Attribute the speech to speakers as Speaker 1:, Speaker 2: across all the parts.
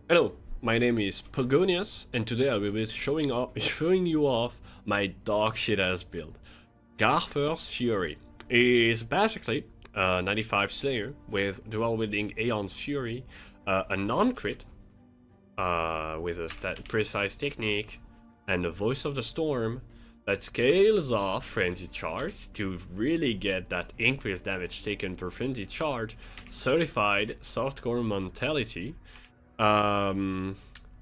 Speaker 1: Hello, my name is Pogonius, and today I will be showing you off my dog shit ass build. Garf's Fury is basically a 95 Slayer with dual wielding Hyaon's Fury, a non-crit with a precise technique, and a Voice of the Storm that scales off Frenzy Charge to really get that increased damage taken per Frenzy Charge, certified softcore mentality. Um,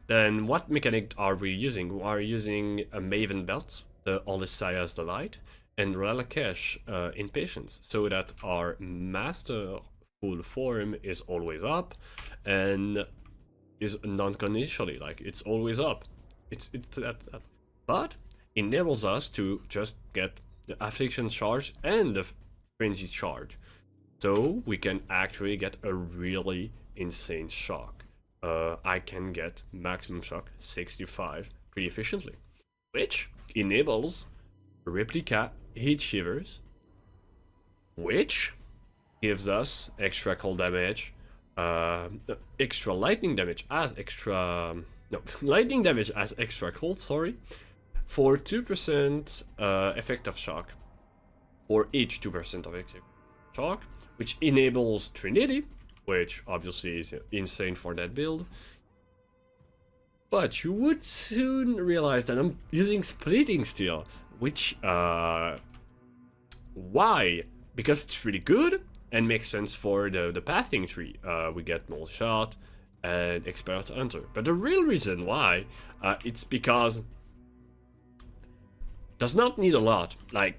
Speaker 1: then what mechanic are we using? We are using a Maven Belt, the Olysaia's Delight, and Relakesh Impatience, so that our masterful form is always up and is non-conditionally, like it's always up. It's that. But enables us to just get the Affliction Charge and the Frenzy Charge. So we can actually get a really insane shock. I can get maximum shock 65 pretty efficiently, which enables replica heat shivers, which gives us extra cold damage, extra lightning damage as extra no lightning damage as extra cold. Sorry, for 2% effective shock, for each 2% of effective shock, which enables Trinity, which obviously is insane for that build. But you would soon realize that I'm using Splitting Steel, which, why? Because it's really good and makes sense for the pathing tree. We get Null Shot and Expert Hunter. But the real reason why, it's because does not need a lot. Like,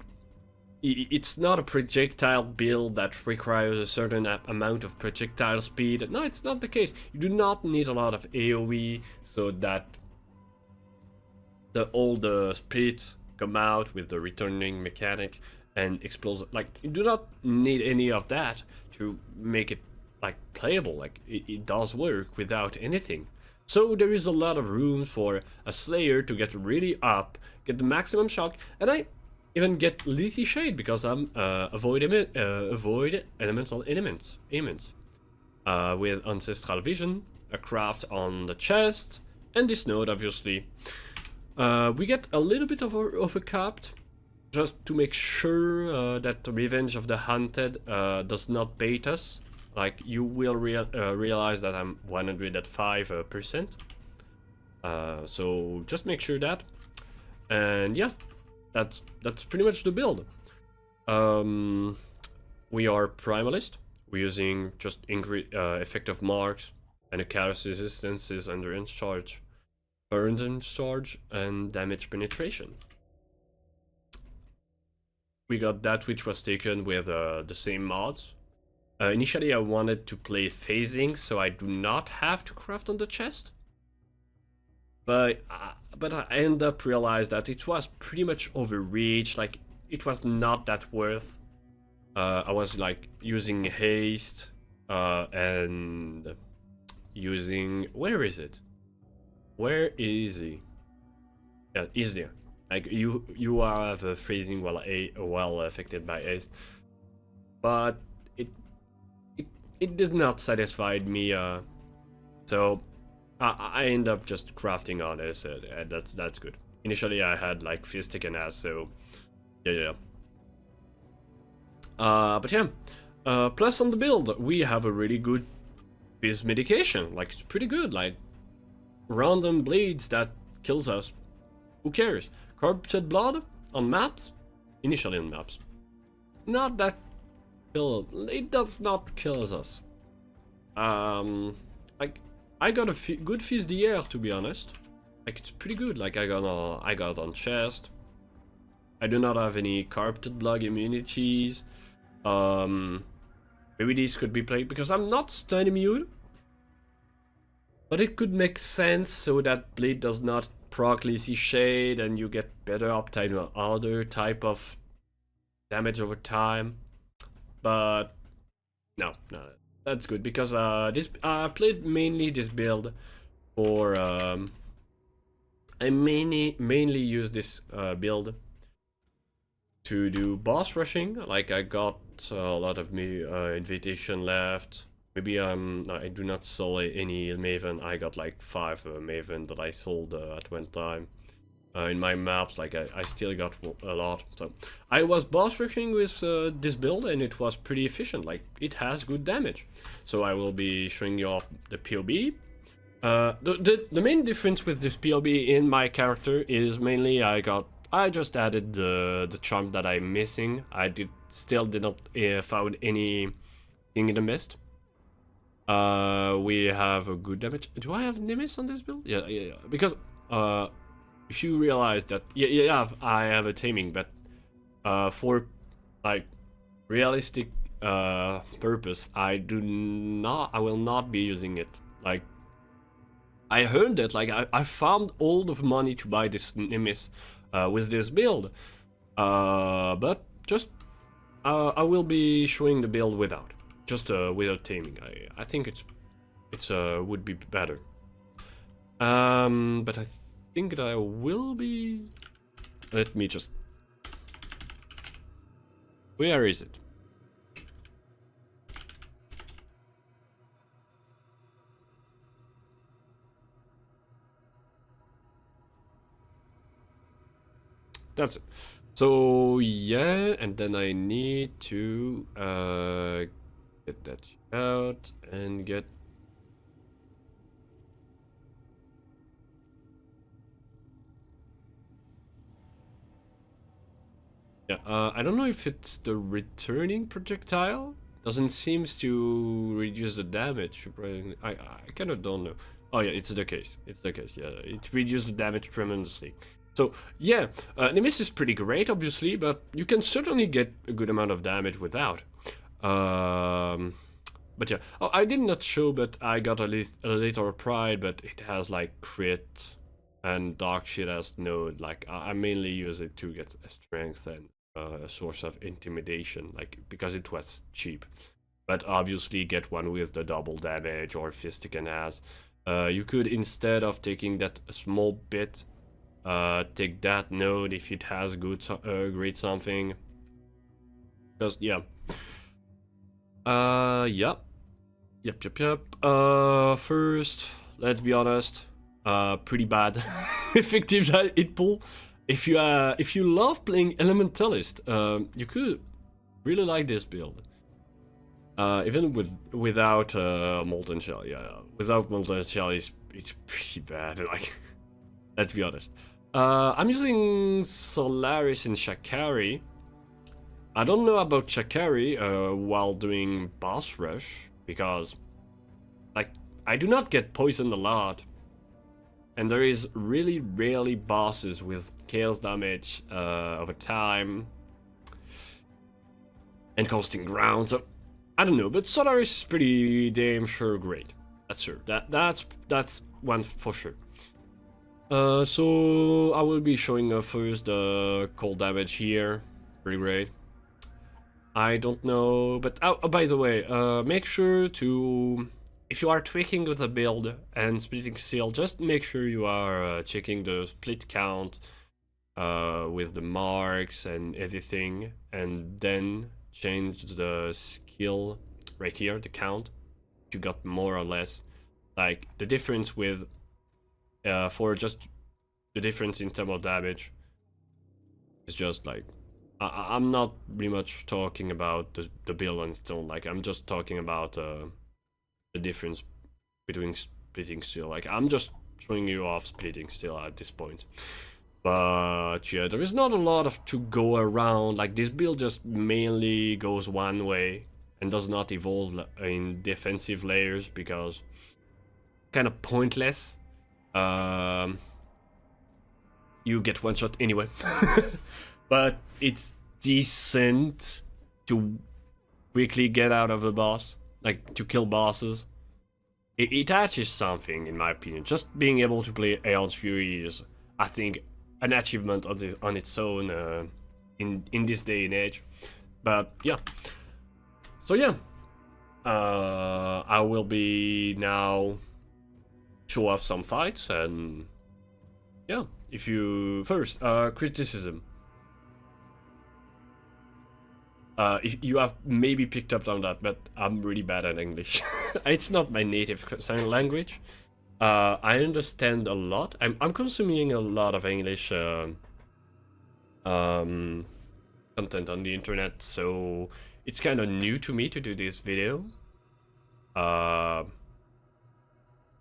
Speaker 1: it's not a projectile build that requires a certain amount of projectile speed. No, it's not the case. You do not need a lot of AoE so that all the spirits come out with the returning mechanic and explode. Like, you do not need any of that to make it like playable. Like, it does work without anything. So there is a lot of room for a Slayer to get really up, get the maximum shock, and I even get Lethy Shade because I'm avoid elemental ailments with Ancestral Vision, a craft on the chest, and this node obviously. We get a little bit of a capped, just to make sure that the Revenge of the Hunted does not bait us. Like, you will realize that I'm 105%. So just make sure that. And yeah, that's pretty much the build. We are Primalist. We're using just effective marks and a chaos resistances endurance charge, endurance charge, and damage penetration. We got that which was taken with the same mods. Initially I wanted to play phasing so I do not have to craft on the chest. But I ended up realized that it was pretty much overreach. Like, it was not that worth. I was like using haste and using, where is it? Where is he? Yeah, is there? Like, you have a phrasing well affected by haste, but it did not satisfy me. So I end up just crafting on this, and that's good. Initially I had like Fistic and ass, so yeah. But yeah, plus on the build we have a really good biz medication. Like, it's pretty good. Like, random bleeds that kills us. Who cares? Corrupted blood on maps, initially on maps, not that kill. It does not kill us. Like, I got a good fizz d'hier, to be honest. Like, it's pretty good. Like, I got on chest. I do not have any corrupted blood immunities. Maybe these could be played because I'm not stun immune. But it could make sense so that Blade does not proc Lethy Shade and you get better uptime or other type of damage over time. But no, that's good because this I played mainly this build for I mainly use this build to do boss rushing. Like, I got a lot of invitation left, Maybe I do not sell any Maven. I got like 5 Maven that I sold at one time. In my maps, like I still got a lot. So I was boss rushing with this build, and it was pretty efficient. Like it has good damage. So I will be showing you off the POB. The main difference with this POB in my character is mainly I just added the charm that I'm missing. I still did not found anything in the mist. We have a good damage. Do I have Nimis on this build? Yeah. Because if you realize that I have a taming, but for like realistic purpose, I will not be using it. Like I heard that I found all the money to buy this Nimis with this build, but just I will be showing the build without, just without taming. I think it's would be better. But I think that I will be. Let me just. Where is it? That's it. So yeah, and then I need to get that out and get. Yeah, I don't know if it's the returning projectile. Doesn't seems to reduce the damage. I kind of don't know. Oh yeah, it's the case. It's the case. Yeah, it reduces the damage tremendously. So yeah, Nemesis is pretty great, obviously, but you can certainly get a good amount of damage without. But yeah, oh, I did not show, but I got a little pride, but it has like crit and dark shit as node. Like I mainly use it to get a strength and a source of intimidation, like because it was cheap. But obviously get one with the double damage or Fistic and As. You could, instead of taking that small bit, take that node if it has good great something. Because yeah. Yep. First, let's be honest. Pretty bad effective hit pull. If you love playing Elementalist, you could really like this build. Even without Molten Shell, yeah. Without Molten Shell, it's pretty bad. Like, let's be honest. I'm using Solaris and Shakari. I don't know about Shakari while doing boss rush, because like I do not get poisoned a lot, and there is really rarely bosses with chaos damage over time and costing ground. So I don't know, but Solaris is pretty damn sure great. That's sure. That's one for sure. So I will be showing first the cold damage here. Pretty great. I don't know, but oh, by the way, make sure to, if you are tweaking with a build and splitting steel, just make sure you are checking the split count with the marks and everything, and then change the skill right here, the count. You got more or less like the difference with for just the difference in terms of damage. It's just like I'm not really much talking about the build on its own. Like I'm just talking about the difference between splitting steel. Like I'm just showing you off splitting steel at this point. But yeah, there is not a lot of to go around. Like this build just mainly goes one way and does not evolve in defensive layers because kind of pointless. You get one shot anyway. But it's decent to quickly get out of the boss, like to kill bosses. It achieves something, in my opinion. Just being able to play Hyaon's Fury is, I think, an achievement on its own in this day and age. But yeah, so yeah, I will be now show off some fights, and yeah, if you first criticism. You have maybe picked up on that, but I'm really bad at English. It's not my native language. I understand a lot. I'm consuming a lot of English um, content on the internet, so it's kind of new to me to do this video.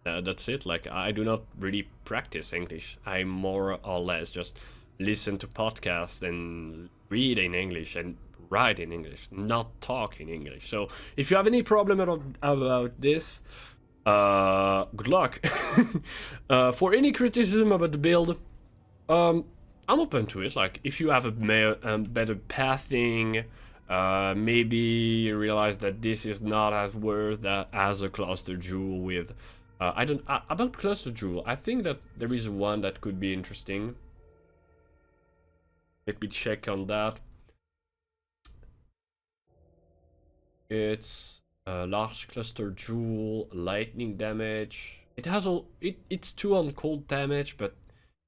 Speaker 1: That's it. Like, I do not really practice English. I more or less just listen to podcasts and read in English and write in English, not talk in English. So if you have any problem about this, good luck. For any criticism about the build, I'm open to it. Like, if you have a better pathing, maybe you realize that this is not as worth as a cluster jewel with. I don't about cluster jewel. I think that there is one that could be interesting. Let me check on that. It's a large cluster jewel, lightning damage. It has all. It's 2 on cold damage, but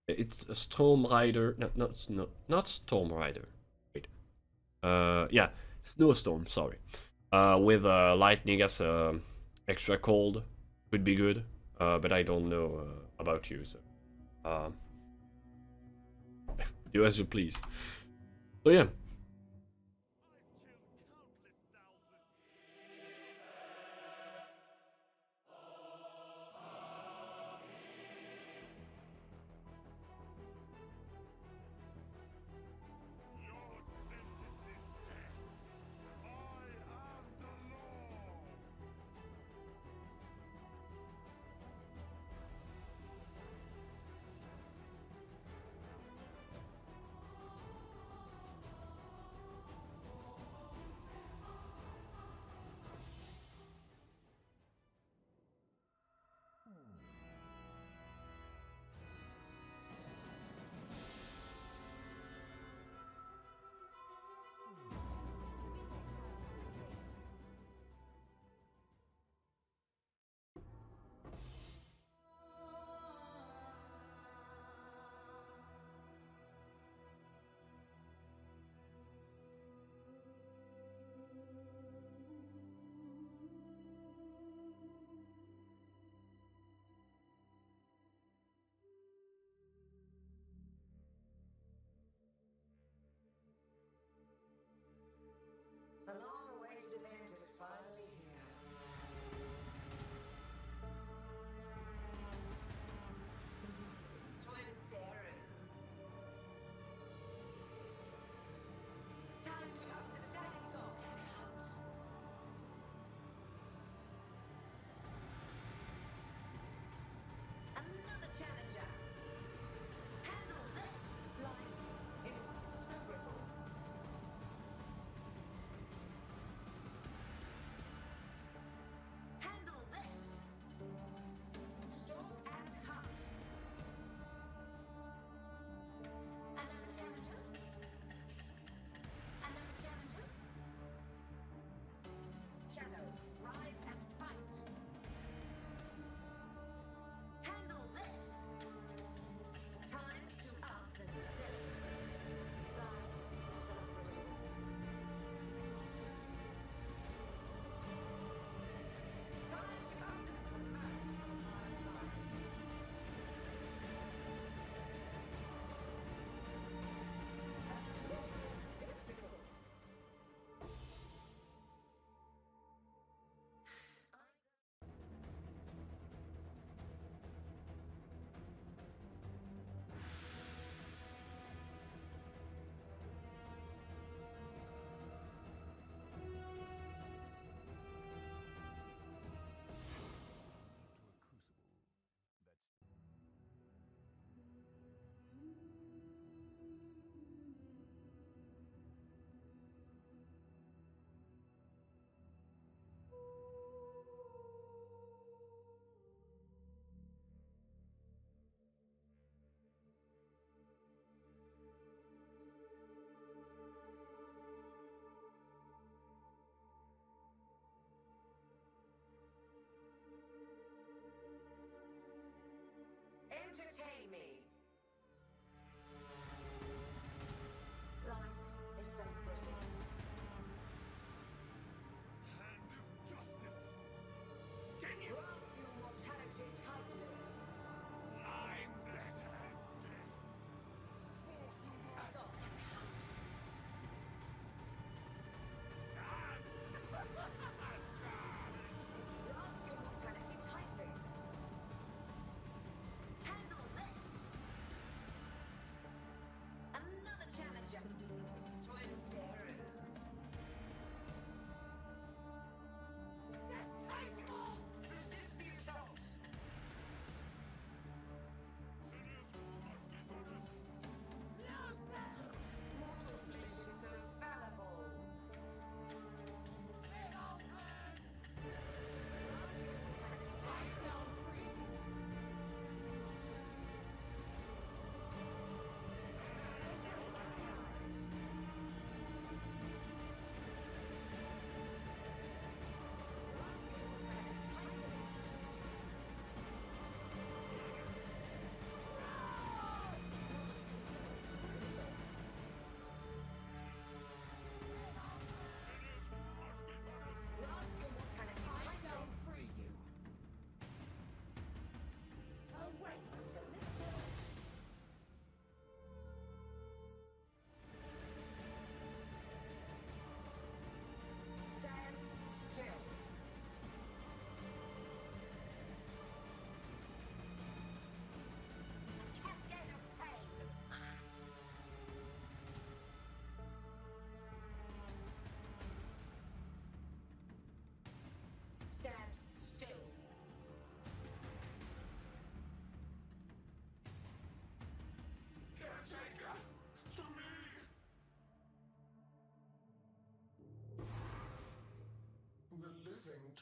Speaker 1: it's a storm rider. No, not storm rider. Wait. Yeah, snowstorm. Sorry. With lightning as extra cold would be good. But I don't know about you, so do as you please. So yeah.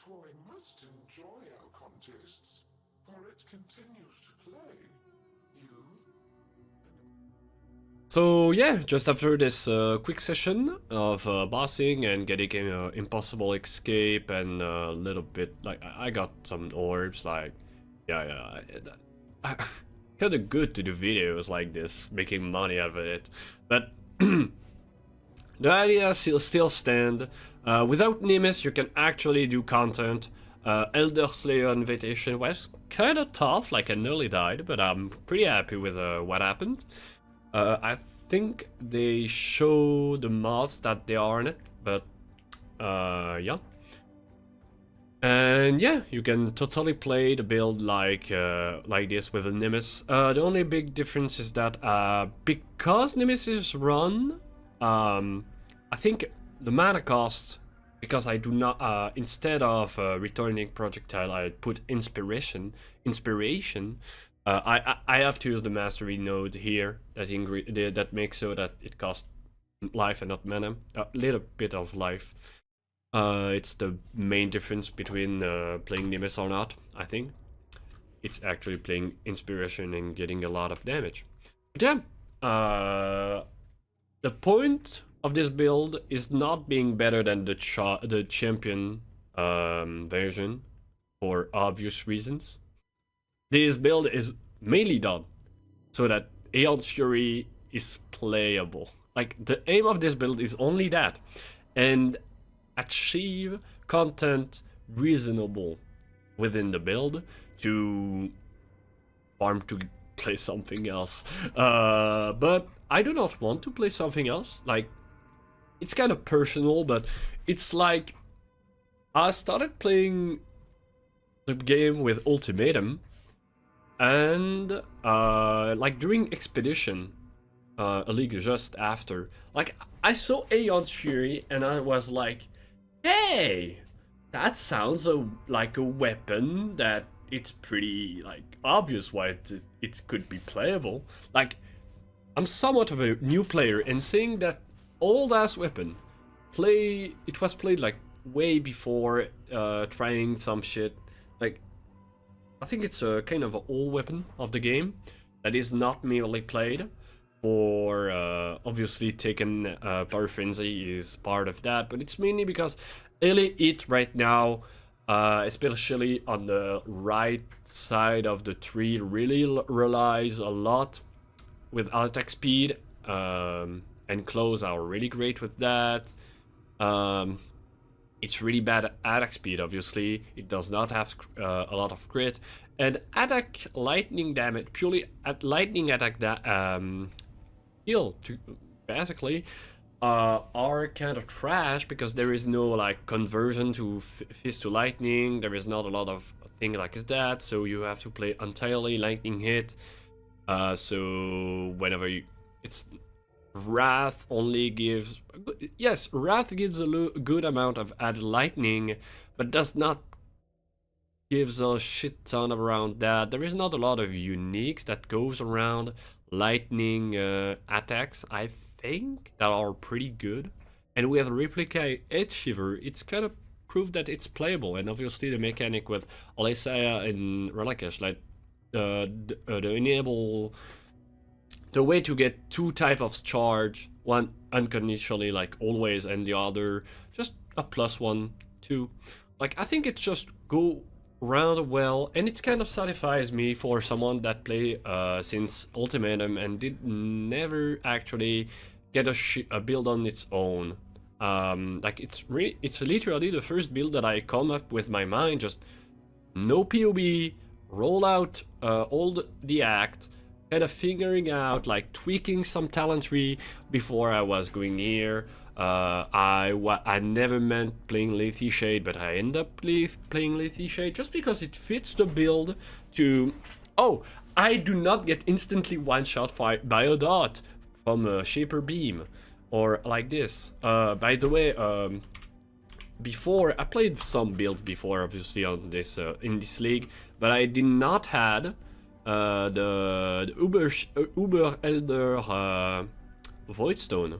Speaker 2: For we must enjoy our contests, for it continues to play. You
Speaker 1: So yeah, just after this quick session of bossing and getting an impossible escape and a little bit, like, I got some orbs, like, yeah, kind of good to do videos like this, making money out of it, but the idea still stand. Without Nemesis, you can actually do content. Elder Slayer Invitation was kind of tough, like I nearly died, but I'm pretty happy with what happened. I think they show the mods that they are in it, but yeah. And yeah, you can totally play the build like this with a Nemesis. The only big difference is that because Nemesis run, I think the mana cost, because I do not instead of returning projectile, I put inspiration. I have to use the mastery node here that makes so that it costs life and not mana. A little bit of life. It's the main difference between playing Nimbus or not, I think. It's actually playing inspiration and getting a lot of damage. But yeah, the point of this build is not being better than the champion version for obvious reasons. This build is mainly done so that Aeon's Fury is playable. Like, the aim of this build is only that. And achieve content reasonable within the build to farm to play something else. But I do not want to play something else. Like, it's kind of personal, but it's like I started playing the game with Ultimatum, and like during Expedition, a league just after, like I saw Aeon's Fury and I was like, hey, that sounds like a weapon that it's pretty like obvious why it could be playable. Like, I'm somewhat of a new player, and seeing that old ass weapon it was played like way before trying some shit. Like, I think it's a kind of an old weapon of the game that is not merely played. Or obviously taken Power Frenzy is part of that, but it's mainly because Elite right now, especially on the right side of the tree, really relies a lot with attack speed, and claws are really great with that. It's really bad at attack speed, obviously. It does not have a lot of crit. And attack lightning damage, purely at lightning attack heal, basically, are kind of trash because there is no like conversion to fist to lightning. There is not a lot of thing like that, so you have to play entirely lightning hit. So whenever it's Wrath only gives, yes, Wrath gives a good amount of added lightning, but does not gives a shit ton around that. There is not a lot of uniques that goes around lightning attacks, I think, that are pretty good. And with Replica Edge Shiver, it's kind of proved that it's playable. And obviously the mechanic with Alessia and Relicash, like the enable, the way to get two types of charge, one unconditionally like always, and the other just a +1, 2. Like, I think it's just go round well, and it kind of satisfies me for someone that play since Ultimatum and did never actually get a build on its own. Like, it's literally the first build that I come up with my mind, just no POB, roll out all the act, kind of figuring out, like, tweaking some talent tree before I was going here. I never meant playing Lethe Shade, but I end up playing Lethe Shade just because it fits the build to... Oh, I do not get instantly one-shot by a dot from a Shaper Beam, or like this. By the way, before, I played some builds before, obviously, on this in this league, but I did not had the Uber Elder Voidstone.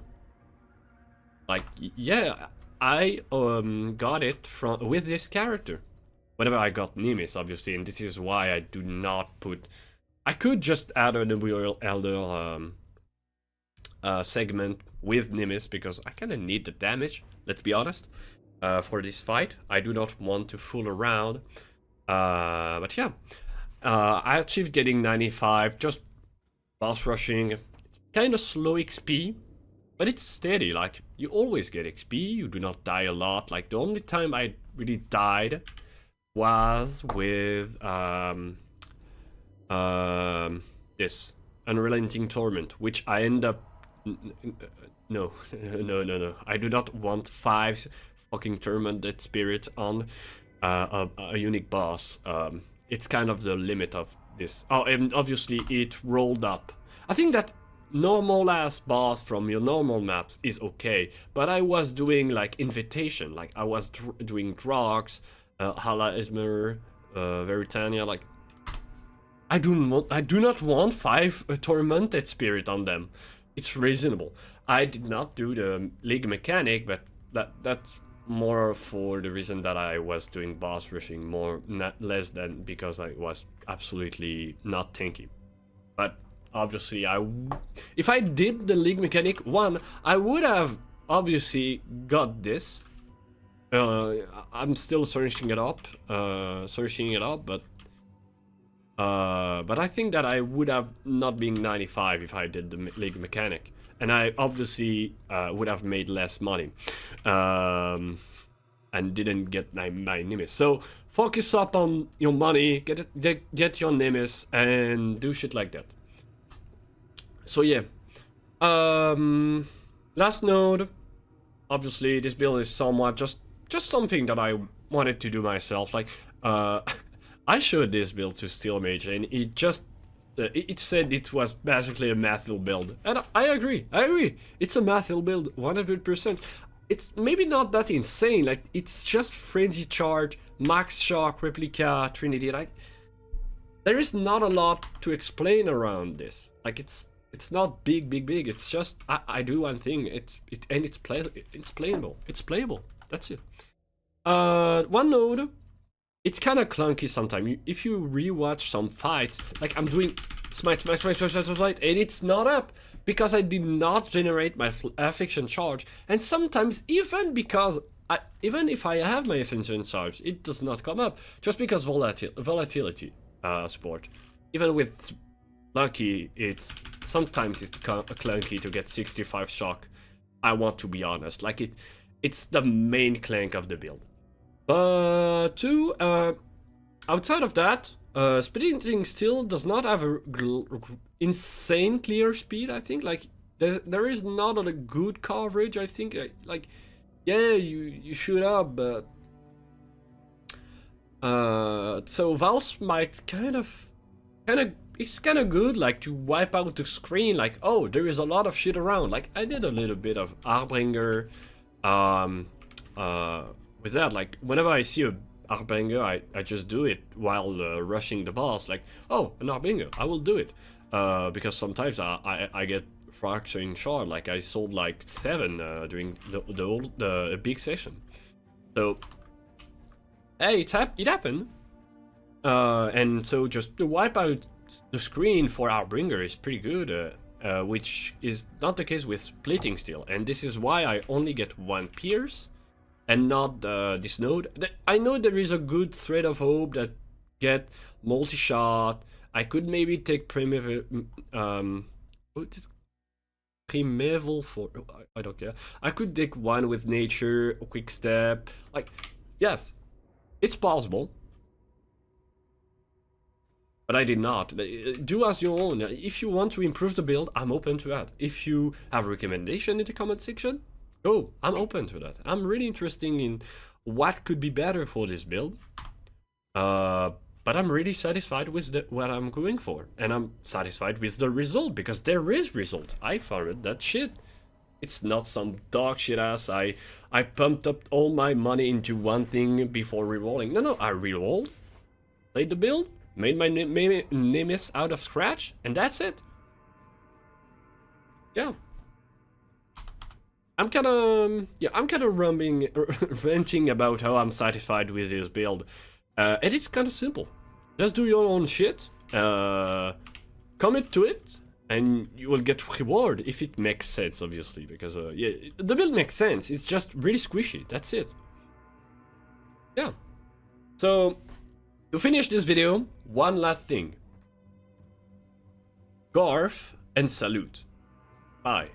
Speaker 1: Like, yeah, I got it from with this character. Whenever I got Nimis, obviously, and this is why I do not put. I could just add a Royal Elder segment with Nimis because I kind of need the damage. Let's be honest. For this fight, I do not want to fool around. But yeah, I achieved getting 95 just boss rushing. It's kind of slow XP, but it's steady. Like you always get XP. You do not die a lot. Like the only time I really died was with this Unrelenting Torment, which I end up. No. I do not want 5 fucking Tormented Spirit on a unique boss. It's kind of the limit of this. Oh, and obviously it rolled up. I think that normal ass boss from your normal maps is okay, but I was doing like Invitation, like I was doing Drogs, Hala Ismer, Veritania, like I do not want 5 Tormented Spirit on them. It's reasonable. I did not do the League mechanic, but that's more for the reason that I was doing boss rushing more, less than because I was absolutely not tanky. But obviously, if I did the League mechanic 1, I would have obviously got this. I'm still searching it up, but I think that I would have not been 95 if I did the League mechanic. And I obviously would have made less money. And didn't get my Nimis. So focus up on your money, get your Nimis, and do shit like that. So yeah. Last node. Obviously this build is somewhat just something that I wanted to do myself. Like I showed this build to Steel Mage and it just it said it was basically a Mathil build. And I agree. It's a Mathil build, 100%. It's maybe not that insane, like it's just Frenzy Charge, Max Shock, Replica, Trinity. Like there is not a lot to explain around this. Like it's not big. It's just I do one thing. It's playable. It's playable. That's it. One node. It's kind of clunky sometimes. If you rewatch some fights, like I'm doing smite, and it's not up because I did not generate my affliction charge. And sometimes even because even if I have my affliction charge, it does not come up just because volatility support. Even with lucky, sometimes it's clunky to get 65 shock. I want to be honest, like it's the main clank of the build. But outside of that, Sprinting still does not have a insane clear speed. I think like there is not a good coverage. I think like yeah, you shoot up, but so Val's might it's kind of good like to wipe out the screen. Like oh, there is a lot of shit around. Like I did a little bit of Harbinger, with that, like whenever I see a Harbinger, I just do it while rushing the boss. Like, oh, an Harbinger, I will do it. Because sometimes I get fracturing shard. Like I sold like 7 during the big session. So, hey, it happened. And so just to wipe out the screen for Harbinger is pretty good. Which is not the case with splitting still. And this is why I only get 1 pierce. And not this node. I know there is a good thread of hope that get multi-shot. I could maybe take primeval for I don't care. I could take one with nature, a quick step. Like yes, it's possible. But I did not. Do as your own. If you want to improve the build, I'm open to that. If you have a recommendation in the comment section, oh, I'm open to that. I'm really interested in what could be better for this build. But I'm really satisfied with what I'm going for. And I'm satisfied with the result, because there is result. I found that shit. It's not some dog shit ass. I pumped up all my money into one thing before rerolling. No, I rerolled, played the build, made my Nimis out of scratch, and that's it. Yeah. I'm kind of ranting about how I'm satisfied with this build, and it's kind of simple. Just do your own shit, commit to it, and you will get reward if it makes sense, obviously, because yeah, the build makes sense. It's just really squishy. That's it. Yeah. So to finish this video, one last thing. Garf and salute. Bye.